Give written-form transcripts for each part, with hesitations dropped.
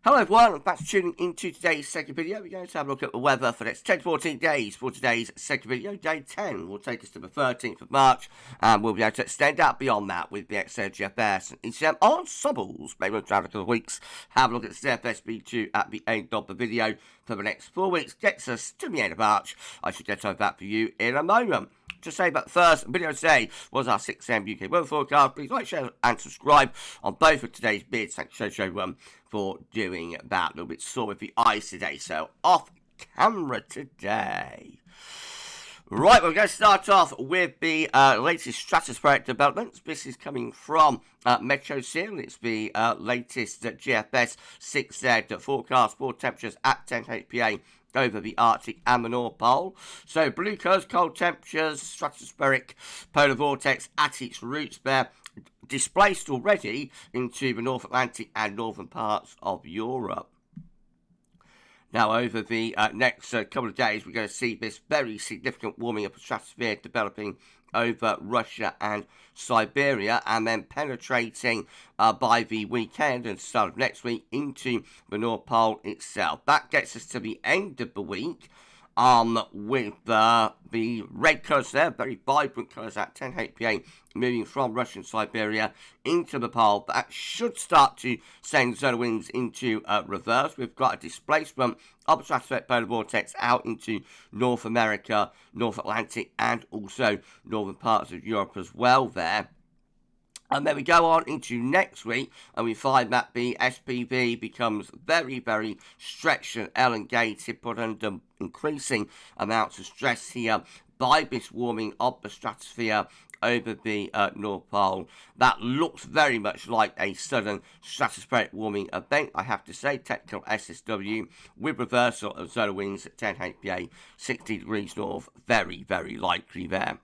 Hello everyone, thanks for tuning into today's second video. We're going to have a look at the weather for the next 10 to 14 days for today's second video. Day 10 will take us to the 13th of March, and we'll be able to extend out beyond that with the GFS and ECM ensembles. Maybe we'll try a couple of weeks, have a look at the CFS V2 at the end of the video for the next 4 weeks. Gets us to the end of March. I should get over that for you in a moment. To say about the first video today was our 6 AM UK weather forecast. Please like, share and subscribe on both of today's bids. Thank you so for doing that. A little bit sore with the eyes today, so off camera today. Right, we're going to start off with the latest stratospheric developments. This is coming from Meteo Seal. It's the latest GFS 6Z forecast for temperatures at 10 HPA over the Arctic and the North Pole. So blue colours, cold temperatures, stratospheric polar vortex at its roots there, displaced already into the North Atlantic and northern parts of Europe. Now, over the next couple of days, we're going to see this very significant warming of the stratosphere developing over Russia and Siberia, and then penetrating by the weekend and start of next week into the North Pole itself. That gets us to the end of the week with the red colours there, very vibrant colours at 10 HPA, moving from Russia and Siberia into the pole. That should start to send solar winds into reverse. We've got a displacement of the stratospheric polar vortex out into North America, North Atlantic, and also northern parts of Europe as well there. And then we go on into next week, and we find that the SPV becomes very, very stretched and elongated, put under increasing amounts of stress here by this warming of the stratosphere over the North Pole. That looks very much like a sudden stratospheric warming event, I have to say. Technical SSW with reversal of solar winds at 10 HPA, 60 degrees north, very, very likely there.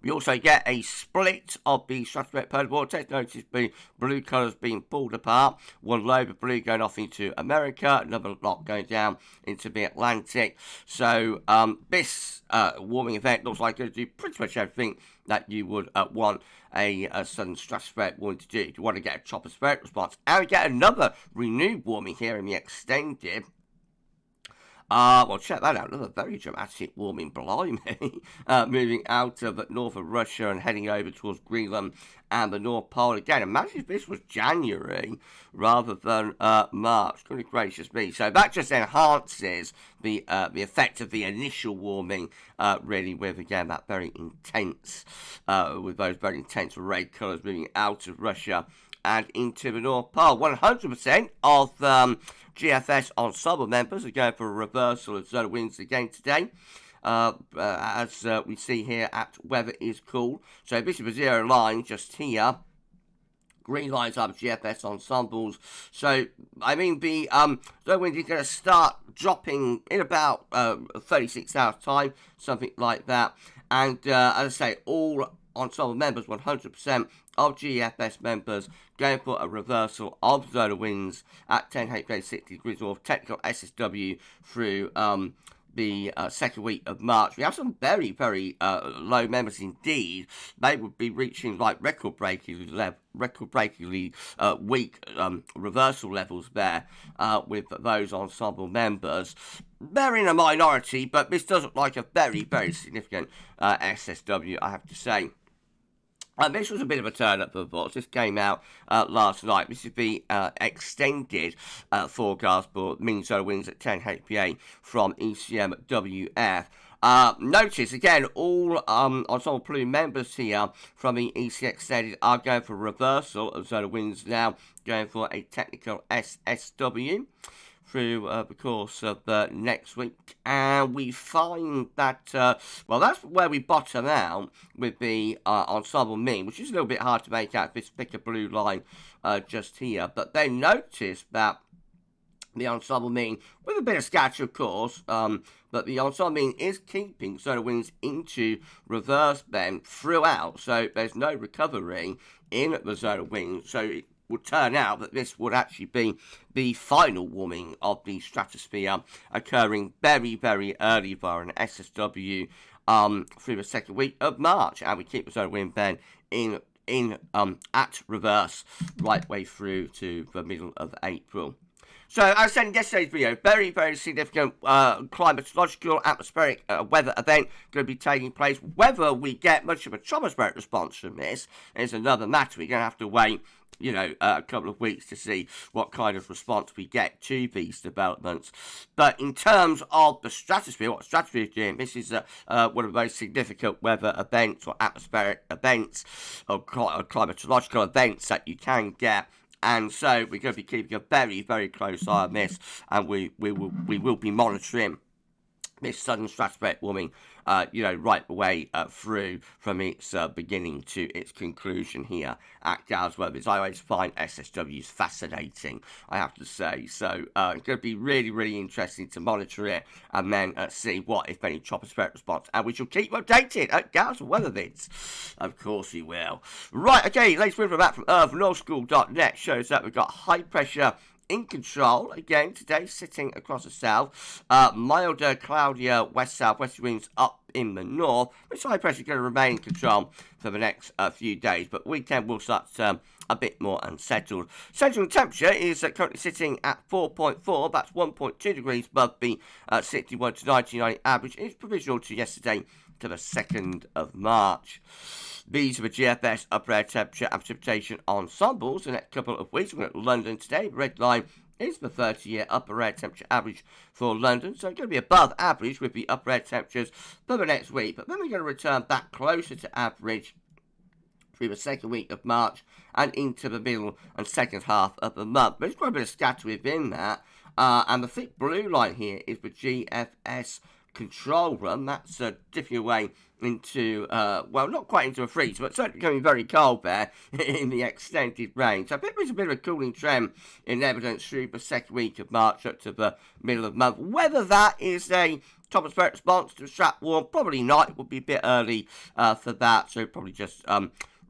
We also get a split of the stratospheric polar vortex. Notice the blue colours being pulled apart. One lobe of blue going off into America, another lot going down into the Atlantic. So this warming event looks like it's going to do pretty much everything that you would want a sudden stratospheric warming to do. You want to get a tropospheric response. And we get another renewed warming here in the extended. Well, check that out. Another very dramatic warming, blimey. Moving out of northern Russia and heading over towards Greenland and the North Pole. Again, imagine if this was January rather than March. Goodness gracious me. So that just enhances the effect of the initial warming, really, with, again, that very intense, with those very intense red colours moving out of Russia and into the North Pole. 100% of GFS ensemble members are going for a reversal of solar winds again today, as we see here at Weather is Cool. So this is a zero line just here. Green lines are GFS ensembles. So, I mean, the solar wind is going to start dropping in about 36 hours time, something like that. And as I say, all ensemble members, 100% of GFS members, going for a reversal of solar winds at 10 HPA 60 degrees north, technical SSW through the second week of March. We have some very, very low members indeed. They would be reaching like record-breakingly weak reversal levels there with those ensemble members. They're in a minority, but this does look like a very, very significant SSW, I have to say. This was a bit of a turn-up for the thoughts. This came out last night. This is the extended forecast for mean solar winds at 10 HPA from ECM WF. Notice, again, all ensemble plume members here from the EC extended are going for a reversal of solar winds now, going for a technical SSW through the course of next week, and we find that, well, that's where we bottom out with the ensemble mean, which is a little bit hard to make out, this thicker blue line just here, but then notice that the ensemble mean, with a bit of scatter, of course, but the ensemble mean is keeping solar winds into reverse then throughout, so there's no recovery in the solar winds, so it would turn out that this would actually be the final warming of the stratosphere, occurring very, very early via an SSW through the second week of March, and we keep the solar wind then in at reverse right way through to the middle of April. So, as I said in yesterday's video, very, very significant climatological atmospheric weather event going to be taking place. Whether we get much of a tropospheric response from this is another matter. We're going to have to wait, a couple of weeks to see what kind of response we get to these developments. But in terms of the stratosphere, what the stratosphere is doing, this is one of the most significant weather events or atmospheric events or climatological events that you can get. And so we're going to be keeping a very, very close eye on this, and we will be monitoring this sudden stratospheric warming, right the way through from its beginning to its conclusion here at GavsWeatherVids. I always find SSWs fascinating, I have to say. So it's going to be really, really interesting to monitor it and then see what, if any, tropospheric response. And we shall keep you updated at GavsWeatherVids. Of course we will. Right, okay, latest wind from that from EarthNorthSchool.net shows that we've got high pressure in control again today, sitting across the south. Milder, cloudier west-southwest winds up in the north. This high pressure is going to remain in control for the next few days, but weekend will start to turn a bit more unsettled. Central temperature is currently sitting at 4.4. That's 1.2 degrees above the 61 to 99 average. It's provisional to yesterday, to the 2nd of March. These are the GFS upper air temperature and precipitation ensembles the next couple of weeks. We're at London today. The red line is the 30-year upper air temperature average for London. So it's going to be above average with the upper air temperatures for the next week. But then we're going to return back closer to average through the second week of March and into the middle and second half of the month. There's quite a bit of scatter within that. And the thick blue line here is the GFS control run. That's dipping away into, not quite into a freeze, but certainly becoming very cold there in the extended range. So I think there's a bit of a cooling trend in evidence through the second week of March up to the middle of the month. Whether that is a tropospheric response to the strap warm, probably not. It would be a bit early for that, so probably just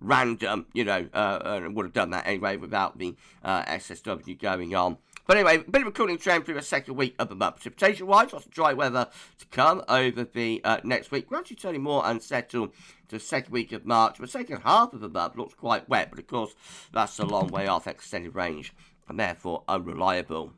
random, and would have done that anyway without the SSW going on. But anyway, a bit of a cooling trend through the second week of the month. Precipitation-wise, lots of dry weather to come over the next week. We're actually turning more unsettled to the second week of March. The second half of the month looks quite wet, but of course, that's a long way off extended range and therefore unreliable.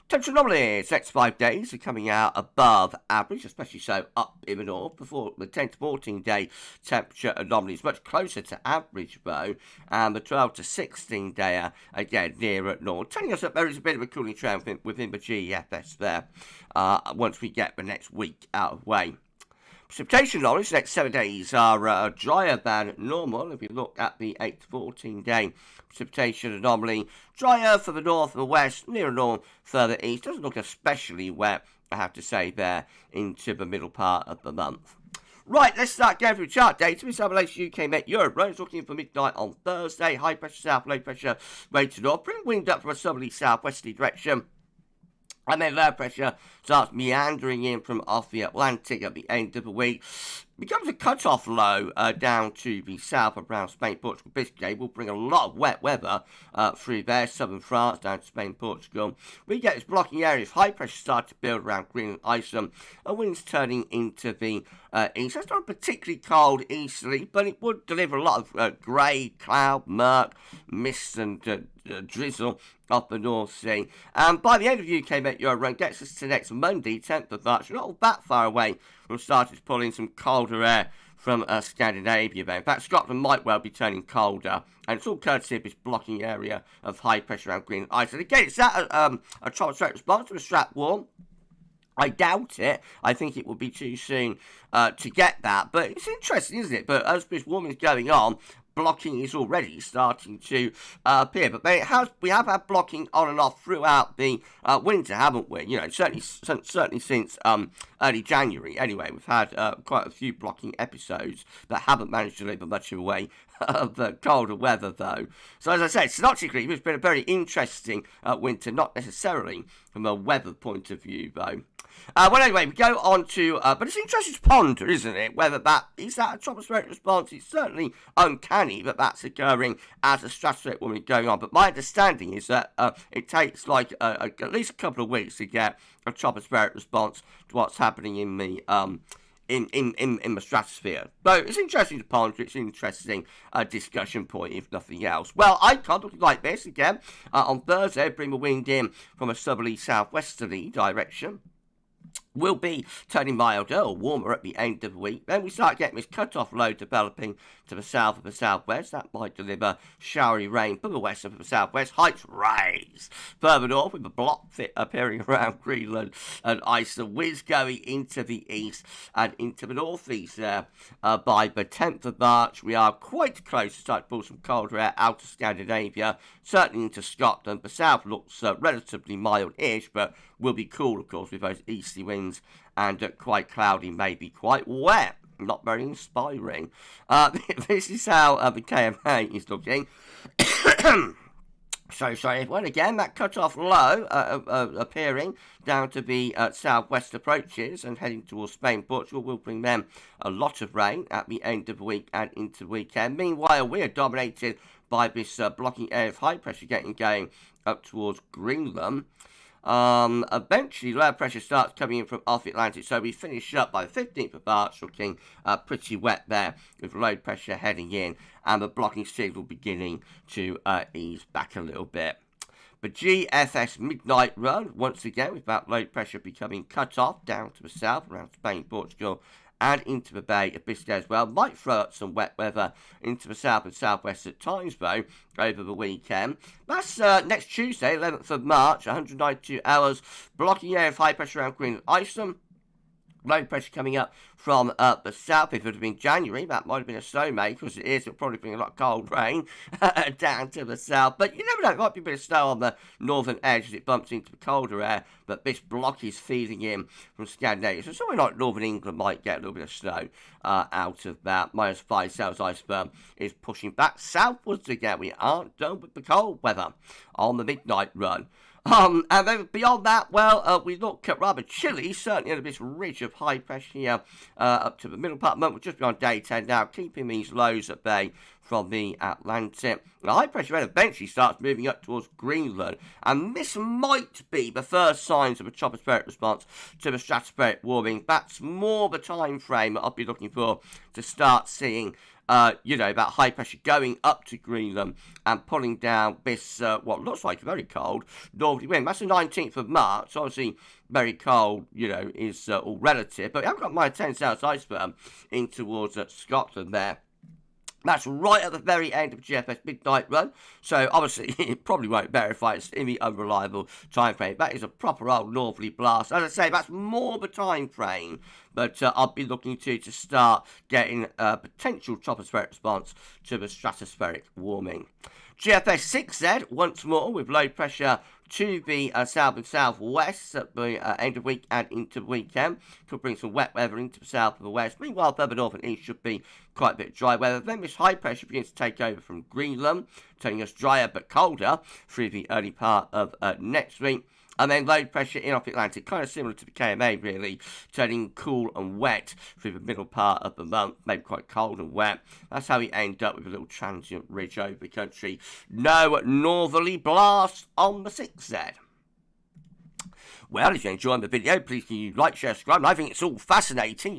Temperature anomalies, next 5 days are coming out above average, especially so up in the north. Before the 10 to 14 day temperature anomaly is much closer to average though, and the 12 to 16 day again nearer north, telling us that there is a bit of a cooling trend within the GFS there once we get the next week out of the way. Precipitation anomalies, the next 7 days are drier than normal. If you look at the 8 to 14 day precipitation anomaly, drier for the north and the west, nearer north, further east. Doesn't look especially wet, I have to say, there into the middle part of the month. Right, let's start going through chart data. This is our latest UK Met Europe. Roads looking for midnight on Thursday. High pressure south, low pressure way to north. Bring wind up from a southerly southwesterly direction. And then low pressure starts meandering in from off the Atlantic at the end of the week. Becomes a cut-off low down to the south around Spain, Portugal, Biscay. Will bring a lot of wet weather through there, southern France, down to Spain, Portugal. We get this blocking area of high pressure start to build around Greenland, Iceland, and winds turning into the east. That's not particularly cold easterly, but it would deliver a lot of grey, cloud, murk, mist and drizzle off the North Sea. And by the end of UK Met Euro run, gets us to next Monday, 10th of March. We're not that far away from starting to pull in some colder air from Scandinavia there. In fact, Scotland might well be turning colder, and it's all courtesy of this blocking area of high pressure around Greenland, Iceland. Again, is that a tropospheric response to a strap warm? I doubt it. I think it will be too soon to get that. But it's interesting, isn't it? But as this warming is going on, blocking is already starting to appear. But we have had blocking on and off throughout the winter, haven't we? Certainly since early January. Anyway, we've had quite a few blocking episodes that haven't managed to deliver much of a way of the colder weather, though. So as I said, synoptically, it's been a very interesting winter, not necessarily from a weather point of view, though. Anyway, we go on to, but it's interesting to ponder, isn't it, whether that is a tropospheric response. It's certainly uncanny that that's occurring as a stratospheric warming going on, but my understanding is that it takes like at least a couple of weeks to get a tropospheric response to what's happening in the in the stratosphere. So it's interesting to ponder. It's an interesting discussion point, if nothing else. Well, I can't look like this again. On Thursday, bring the wind in from a southerly southwesterly direction. Will be turning milder or warmer at the end of the week. Then we start getting this cut-off low developing to the south of the southwest. That might deliver showery rain from the west and from the southwest. Heights rise further north with a block fit appearing around Greenland and Iceland. Winds going into the east and into the northeast there. By the 10th of March, we are quite close to start to pull some colder air out of Scandinavia, certainly into Scotland. The south looks relatively mild-ish, but will be cool, of course, with those easterly winds and quite cloudy, maybe quite wet. Not very inspiring. This is how the KMA is looking. So sorry, everyone. Again, that cut-off low appearing down to the southwest approaches and heading towards Spain, Portugal will bring them a lot of rain at the end of the week and into the weekend. Meanwhile, we are dominated by this blocking area of high pressure getting going up towards Greenland. Eventually, low pressure starts coming in from off the Atlantic, so we finish up by the 15th of March, looking pretty wet there, with low pressure heading in, and the blocking signal beginning to ease back a little bit. The GFS midnight run, once again, with that low pressure becoming cut off down to the south, around Spain, Portugal, and into the Bay of Biscay as well. Might throw up some wet weather into the south and southwest at times, though, over the weekend. That's next Tuesday, 11th of March, 192 hours, blocking area of high pressure around Greenland, Iceland. Low pressure coming up from the south. If it would have been January, that might have been a snowmaker, because it is. It'll probably bring a lot of cold rain down to the south. But you never know, it might be a bit of snow on the northern edge as it bumps into the colder air. But this block is feeding in from Scandinavia. So somewhere like northern England might get a little bit of snow out of that. -5 Celsius iceberg is pushing back southwards again. We aren't done with the cold weather on the midnight run. And then beyond that, well, we look at rather chilly, certainly under this ridge of high pressure here up to the middle part of the month. We're just beyond day 10 now, keeping these lows at bay from the Atlantic. The high pressure then eventually starts moving up towards Greenland, and this might be the first signs of a tropospheric response to the stratospheric warming. That's more the time frame that I'll be looking for to start seeing that high pressure going up to Greenland and pulling down this, what looks like a very cold northerly wind. That's the 19th of March. So obviously, very cold, is all relative. But we haven't got my 10 Celsius iceberg in towards Scotland there. That's right at the very end of GFS midnight run, so obviously it probably won't verify. It's in the unreliable time frame. That is a proper old northerly blast. As I say, that's more the time frame, but I'll be looking to start getting a potential tropospheric response to the stratospheric warming. GFS 6Z, once more, with low pressure to the south and southwest at the end of the week and into the weekend. Could bring some wet weather into the south and the west. Meanwhile, further north and east should be quite a bit of dry weather. Then this high pressure begins to take over from Greenland, turning us drier but colder through the early part of next week. And then low pressure in off the Atlantic, kind of similar to the KMA really, turning cool and wet through the middle part of the month, maybe quite cold and wet. That's how we end up with a little transient ridge over the country. No northerly blast on the 6Z. Well, if you're enjoying the video, please can you like, share, subscribe. And I think it's all fascinating.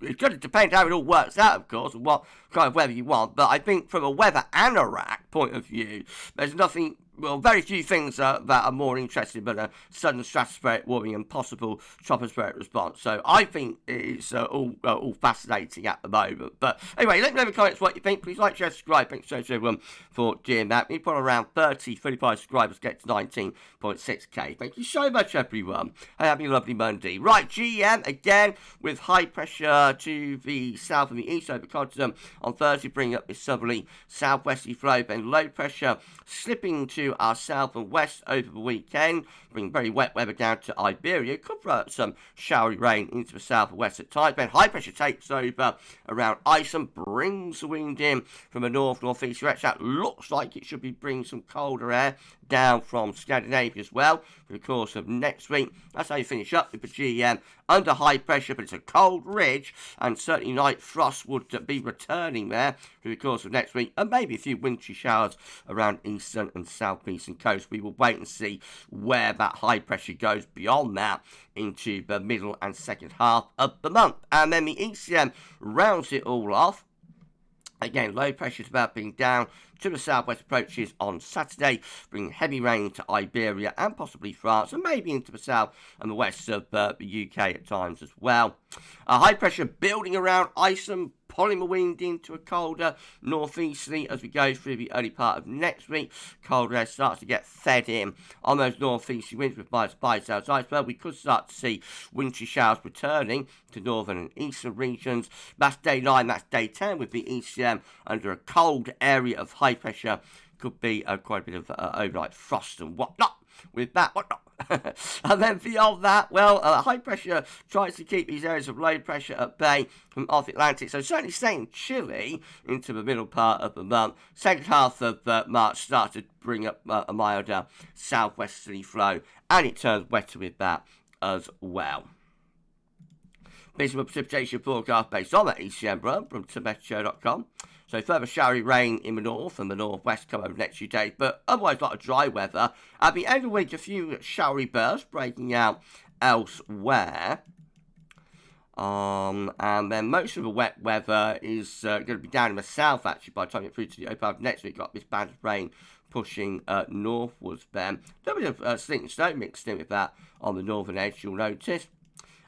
It's going to depend how it all works out, of course, and what kind of weather you want. But I think from a weather anorak point of view, there's nothing, very few things that are more interesting than a sudden stratospheric warming and possible tropospheric response. So I think it's all fascinating at the moment. But anyway, let me know in the comments what you think. Please like, share, subscribe. Thanks so much everyone for doing that. We've got around 35 subscribers, get to 19.6k. Thank you so much, everyone. And have a lovely Monday. Right, GM again with high pressure to the south and the east over the continent on Thursday, bringing up this southerly southwesterly flow, then low pressure slipping to our south and west over the weekend, bringing very wet weather down to Iberia. Could throw up some showery rain into the south and west at times. Then high pressure takes over around Iceland, brings the wind in from a north-northeast direction. That looks like it should be bringing some colder air down from Scandinavia as well for the course of next week. That's how you finish up with the GM under high pressure, but it's a cold ridge, and certainly night frost would be returning there through the course of next week, and maybe a few wintry showers around eastern and southeastern coast. We will wait and see where that high pressure goes beyond that into the middle and second half of the month. And then the ECM rounds it all off. Again, low pressure is about being down to the southwest approaches on Saturday, bringing heavy rain to Iberia and possibly France, and maybe into the south and the west of the UK at times as well. High pressure building around Iceland, pulling the wind into a colder northeasterly as we go through the early part of next week. Cold air starts to get fed in on those northeasterly winds with minus bites outside. Well, we could start to see wintry showers returning to northern and eastern regions. That's day 9, that's day 10 with the ECM under a cold area of high pressure. Could be quite a bit of overnight frost and whatnot with that, whatnot. And then beyond that, well, high pressure tries to keep these areas of low pressure at bay from off Atlantic, so certainly staying chilly into the middle part of the month. Second half of March started to bring up a milder southwesterly flow, and it turns wetter with that as well. Visible precipitation forecast based on that ECM run from TheMeteorShow.com. So further showery rain in the north and the northwest come over the next few days, but otherwise a lot of dry weather. At the end of the week, a few showery bursts breaking out elsewhere. And then most of the wet weather is going to be down in the south, actually, by the time you get through to the open part of next week. Got this band of rain pushing northwards then. A little bit of sleet and snow mixed in with that on the northern edge, you'll notice.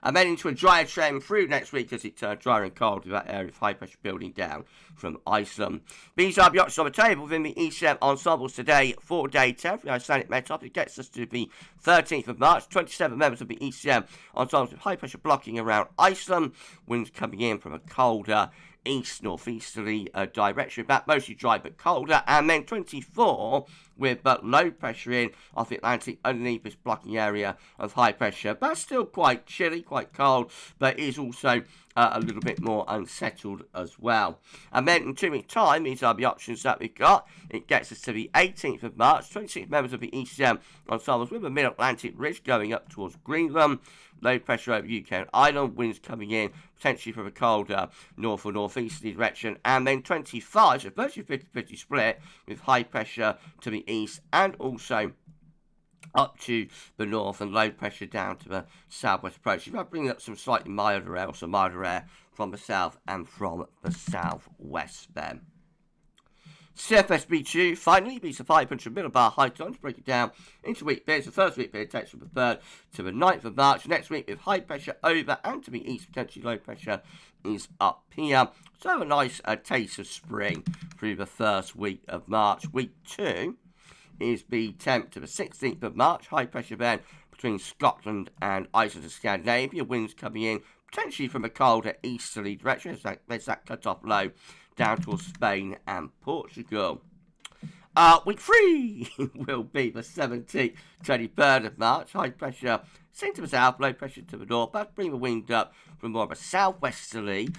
And then into a drier trend through next week as it turns drier and cold with that area of high pressure building down from Iceland. These are the options on the table within the ECM ensembles today for day 10. For the Icelandic Met-Up, it gets us to the 13th of March. 27 members of the ECM ensembles with high pressure blocking around Iceland. Winds coming in from a colder east-northeasterly direction, that mostly dry but colder, and then 24 with low pressure in off the Atlantic underneath this blocking area of high pressure. But still quite chilly, quite cold, but is also a little bit more unsettled as well. And then in 2 weeks' time, these are the options that we've got. It gets us to the 18th of March, 26 members of the ECM ensembles with a mid-Atlantic ridge going up towards Greenland. Low pressure over UK and Ireland, winds coming in potentially from a colder north or northeasterly direction. And then 25, so virtually 50-50 split with high pressure to the east and also up to the north and low pressure down to the southwest approach. You've got to bring up some slightly milder air, also milder air from the south and from the southwest then. CFS V2 finally beats a 500 millibar high time to break it down into week periods. The first week period takes from the 3rd to the 9th of March. Next week with high pressure over and to the east, potentially low pressure is up here. So a nice taste of spring through the first week of March. Week 2 is the 10th to the 16th of March. High pressure then between Scotland and Iceland and Scandinavia. Winds coming in potentially from a colder easterly direction. There's that cut-off low down towards Spain and Portugal. Week 3 will be the 17th, 23rd of March. High pressure seen to the south, low pressure to the north. That's bring the wind up from more of a southwesterly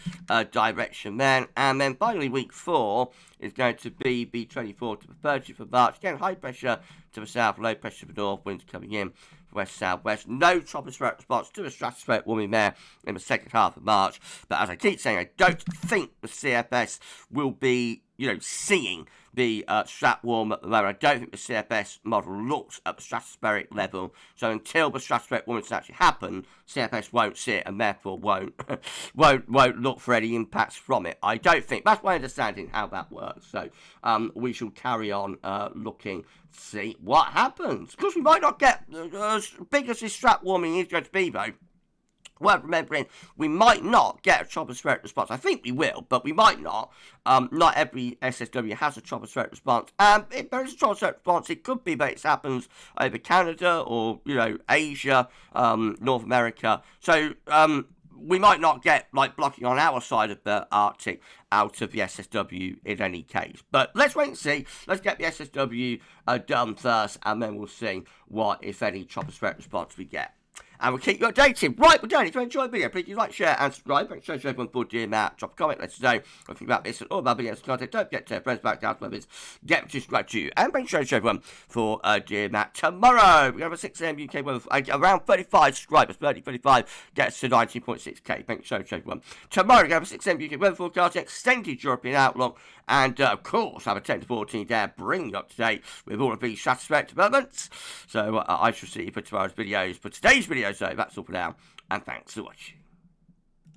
direction then. And then finally, week 4 is going to be the 24th to the 30th of March. Again, high pressure to the south, low pressure to the north. Winds coming in west-southwest. No tropospheric response to a stratospheric warming there in the second half of March. But as I keep saying, I don't think the CFS will be, seeing the strat warm at the moment. I don't think the CFS model looks at the stratospheric level. So until the stratospheric warming actually happen, CFS won't see it and therefore won't look for any impacts from it. I don't think. That's my understanding how that works. So we shall carry on looking to see what happens. Because we might not get as big as this strat warming is going to be, though. Worth remembering, we might not get a tropospheric response. I think we will, but we might not. Not every SSW has a tropospheric response. If there is a tropospheric response, it could be that it happens over Canada or, Asia, North America. So, we might not get, blocking on our side of the Arctic out of the SSW in any case. But let's wait and see. Let's get the SSW done first, and then we'll see what, if any, tropospheric response we get. and we'll keep you updated. Right, we're done. If you enjoyed the video, please do like, share, and subscribe. Make sure everyone for doing that. Drop a comment, let us know what you think about this and all of our videos. Don't forget to friends back down to my vids. Get them to subscribe to you, and make sure everyone for doing that. Tomorrow, we're going to have a 6 a.m. UK weather, around 35 subscribers, 35, gets to 19.6k. Thanks so much, everyone. Tomorrow, we're going to have a 6 a.m. UK weather forecast, extended European outlook, and of course, have a 10 to 14 day, bring you up to date with all of these stratospheric developments. So I shall see you for tomorrow's videos. For today's video, so that's all for now, and thanks for watching.